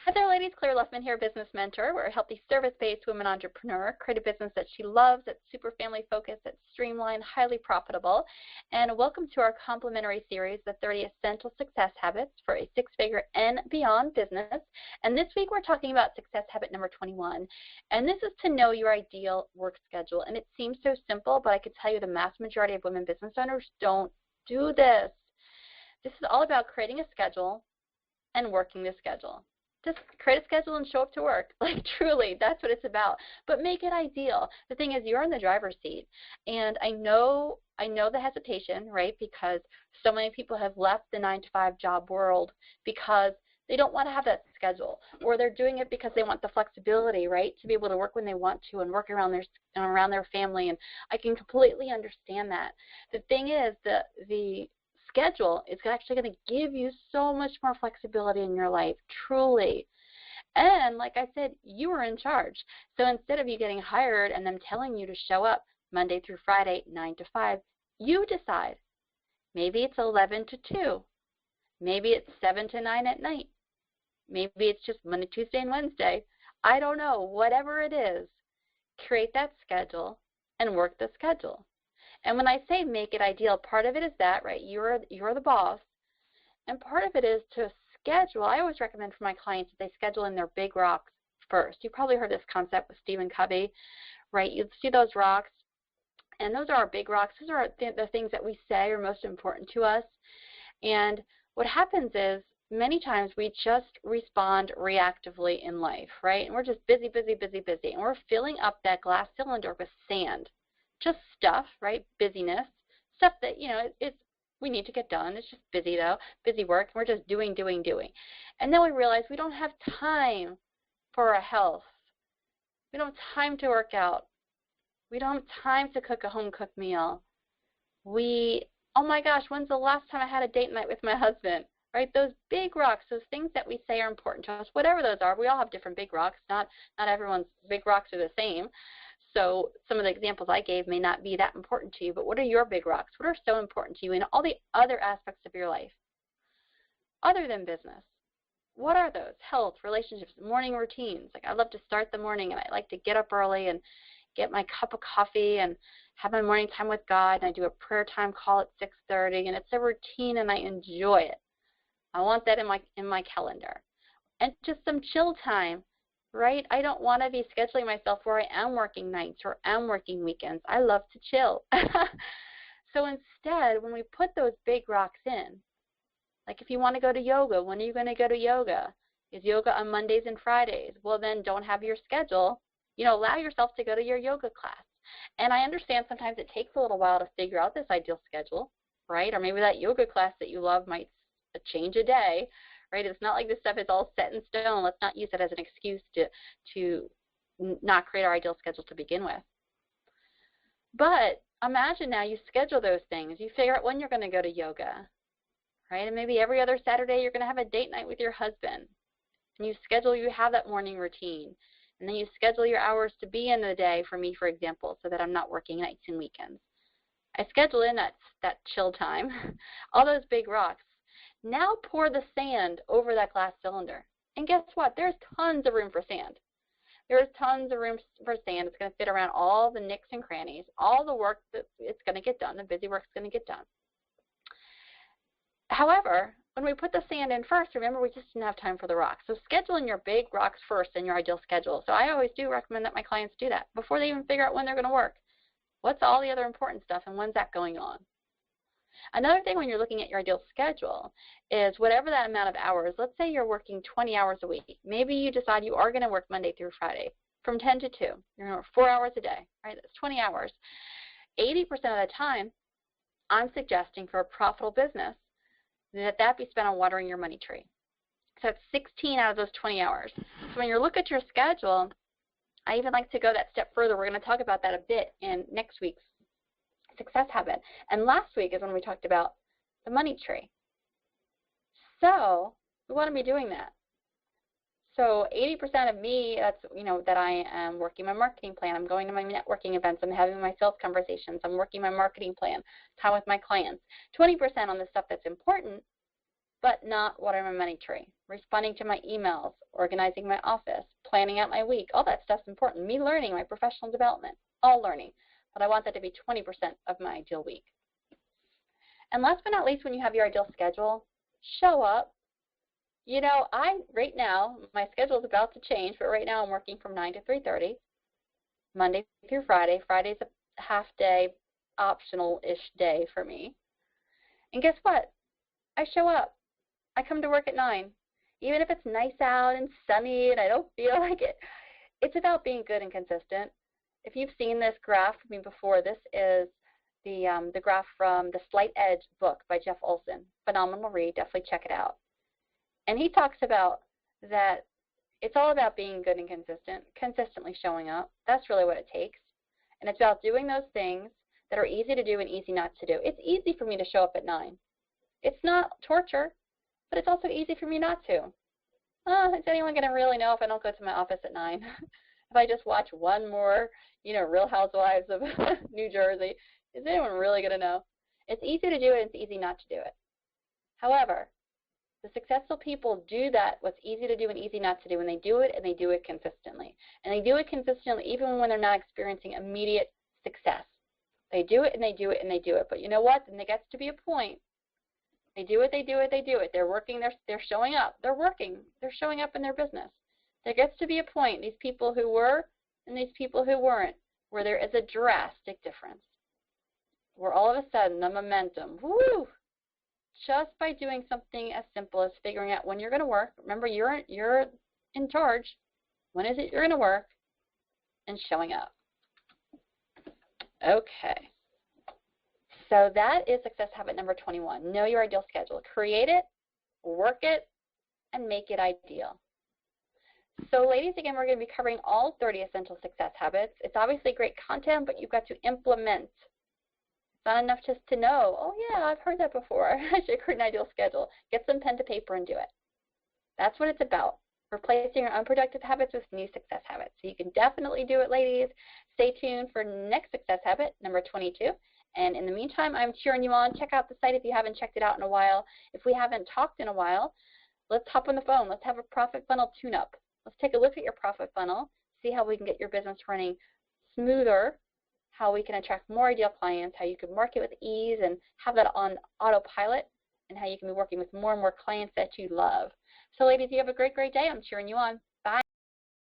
Hi there, ladies. Claire Luffman here, business mentor. We're a healthy service-based women entrepreneur. Create a business that she loves, that's super family-focused, that's streamlined, highly profitable. And welcome to our complimentary series, the 30 Essential Success Habits for a Six-Figure and Beyond Business. And this week we're talking about success habit number 21. And this is to know your ideal work schedule. And it seems so simple, but I can tell you the mass majority of women business owners don't do this. This is all about creating a schedule and working the schedule. Just create a schedule and show up to work. Like, truly, that's what it's about. But make it ideal. The thing is, you're in the driver's seat. And I know the hesitation, right? Because so many people have left the 9-to-5 job world because they don't want to have that schedule, or they're doing it because they want the flexibility, right, to be able to work when they want to and work around their family. And I can completely understand that. The thing is, the schedule is actually going to give you so much more flexibility in your life, truly. And like I said, you are in charge. So instead of you getting hired and them telling you to show up Monday through Friday, 9 to 5, you decide. Maybe it's 11 to 2. Maybe it's 7 to 9 at night. Maybe it's just Monday, Tuesday, and Wednesday. I don't know. Whatever it is, create that schedule and work the schedule. And when I say make it ideal, part of it is that, right, you're the boss, and part of it is to schedule. I always recommend for my clients that they schedule in their big rocks first. You probably heard this concept with Stephen Covey, right? You see those rocks, and those are our big rocks. Those are the things that we say are most important to us. And what happens is many times we just respond reactively in life, right? And we're just busy, busy, busy, busy, and we're filling up that glass cylinder with sand. Just stuff, right? Busyness, stuff that, we need to get done. It's just busy, though, busy work. And we're just doing. And then we realize we don't have time for our health. We don't have time to work out. We don't have time to cook a home-cooked meal. Oh my gosh, when's the last time I had a date night with my husband? Right? Those big rocks, those things that we say are important to us, whatever those are. We all have different big rocks. Not everyone's big rocks are the same. So some of the examples I gave may not be that important to you, but what are your big rocks? What are so important to you in all the other aspects of your life other than business? What are those? Health, relationships, morning routines. Like, I love to start the morning, and I like to get up early and get my cup of coffee and have my morning time with God, and I do a prayer time call at 6:30, and it's a routine, and I enjoy it. I want that in my calendar. And just some chill time. Right? I don't want to be scheduling myself where I am working nights or am working weekends. I love to chill. So instead, when we put those big rocks in, like if you want to go to yoga, when are you going to go to yoga? Is yoga on Mondays and Fridays? Well, then don't have your schedule. Allow yourself to go to your yoga class. And I understand sometimes it takes a little while to figure out this ideal schedule, right? Or maybe that yoga class that you love might change a day. Right? It's not like this stuff is all set in stone. Let's not use it as an excuse to not create our ideal schedule to begin with. But imagine now you schedule those things. You figure out when you're going to go to yoga, right? And maybe every other Saturday you're going to have a date night with your husband. And you have that morning routine. And then you schedule your hours to be in the day, for me, for example, so that I'm not working nights and weekends. I schedule in that chill time, all those big rocks. Now pour the sand over that glass cylinder. And guess what? There's tons of room for sand. There's tons of room for sand. It's going to fit around all the nicks and crannies, all the work that it's going to get done, the busy work's going to get done. However, when we put the sand in first, remember, we just didn't have time for the rocks. So schedule in your big rocks first in your ideal schedule. So I always do recommend that my clients do that before they even figure out when they're going to work. What's all the other important stuff, and when's that going on? Another thing when you're looking at your ideal schedule is whatever that amount of hours, let's say you're working 20 hours a week. Maybe you decide you are going to work Monday through Friday from 10 to 2. You're going to work 4 hours a day, right? That's 20 hours. 80% of the time, I'm suggesting for a profitable business that be spent on watering your money tree. So it's 16 out of those 20 hours. So when you look at your schedule, I even like to go that step further. We're going to talk about that a bit in next week's success habit. And last week is when we talked about the money tree. So we want to be doing that. So 80% of me, that's, that I am working my marketing plan. I'm going to my networking events. I'm having my sales conversations. I'm working my marketing plan, time with my clients. 20% on the stuff that's important, but not watering my money tree, responding to my emails organizing my office, planning out my week. All that stuff's important. Me learning, my professional development, all learning. But I want that to be 20% of my ideal week. And last but not least, when you have your ideal schedule, show up. You know, right now, my schedule is about to change, but right now I'm working from 9 to 3:30, Monday through Friday. Friday's a half-day, optional-ish day for me. And guess what? I show up. I come to work at 9. Even if it's nice out and sunny and I don't feel like it, it's about being good and consistent. If you've seen this graph from me before, this is the graph from the Slight Edge book by Jeff Olson. Phenomenal read. Definitely check it out. And he talks about that it's all about being good and consistent, consistently showing up. That's really what it takes. And it's about doing those things that are easy to do and easy not to do. It's easy for me to show up at 9. It's not torture, but it's also easy for me not to. Is anyone going to really know if I don't go to my office at 9? If I just watch one more, Real Housewives of New Jersey, is anyone really going to know? It's easy to do it, and it's easy not to do it. However, the successful people do that, what's easy to do and easy not to do, and they do it, and they do it consistently. And they do it consistently even when they're not experiencing immediate success. They do it, and they do it, and they do it. But you know what? Then there gets to be a point. They do it, they do it, they do it. They're working, they're showing up. They're working. They're showing up in their business. There gets to be a point, these people who were and these people who weren't, where there is a drastic difference. Where all of a sudden the momentum, woo, just by doing something as simple as figuring out when you're going to work. Remember, you're in charge. When is it you're going to work? And showing up. Okay. So that is success habit number 21. Know your ideal schedule. Create it, work it, and make it ideal. So ladies, again, we're going to be covering all 30 essential success habits. It's obviously great content, but you've got to implement. It's not enough just to know, oh yeah, I've heard that before. I should create an ideal schedule. Get some pen to paper and do it. That's what it's about. Replacing your unproductive habits with new success habits. So you can definitely do it, ladies. Stay tuned for next success habit, number 22. And in the meantime, I'm cheering you on. Check out the site if you haven't checked it out in a while. If we haven't talked in a while, let's hop on the phone. Let's have a profit funnel tune-up. Let's take a look at your profit funnel, see how we can get your business running smoother, how we can attract more ideal clients, how you can market with ease and have that on autopilot, and how you can be working with more and more clients that you love. So ladies, you have a great, great day. I'm cheering you on.